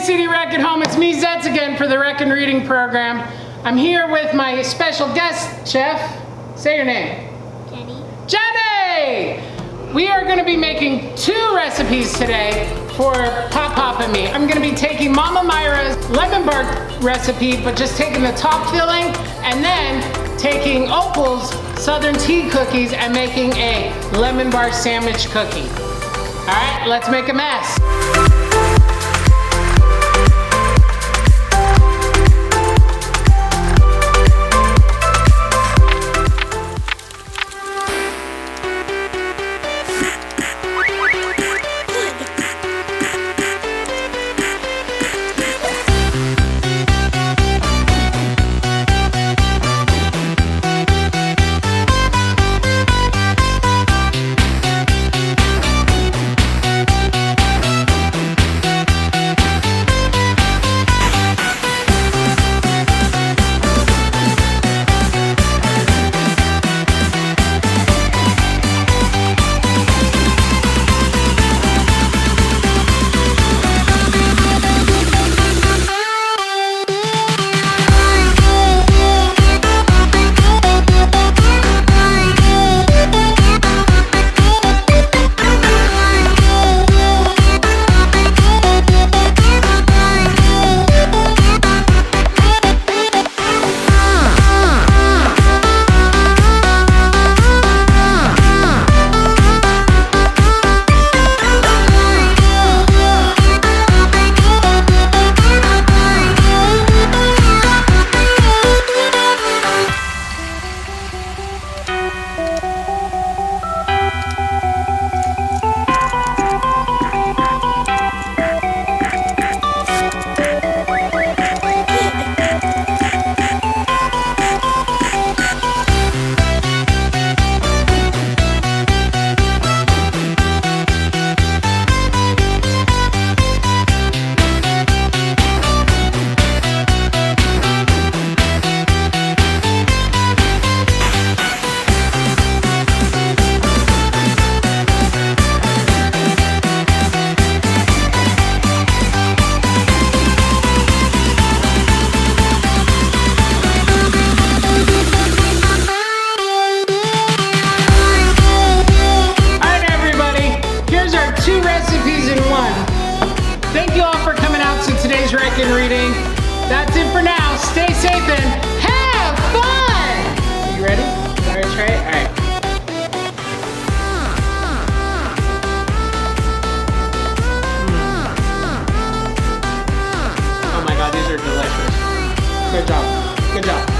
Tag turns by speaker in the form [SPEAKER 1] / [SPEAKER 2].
[SPEAKER 1] CD Rec at Home. It's me, Zetz, again for the Rec and Reading program. I'm here with my special guest chef. Say your name.
[SPEAKER 2] Jenny.
[SPEAKER 1] Jenny! We are going to be making 2 recipes today for Pop and me. I'm going to be taking Mama Myra's lemon bar recipe, but just taking the top filling, and then taking Opal's Southern Tea cookies and making a lemon bar sandwich cookie. All right, let's make a mess. Thank you all for coming out to today's Rec and Reading. That's it for now. Stay safe and have fun! Are you ready? Is that right, Trey? All right. Oh my God, these are delicious. Good job. Good job.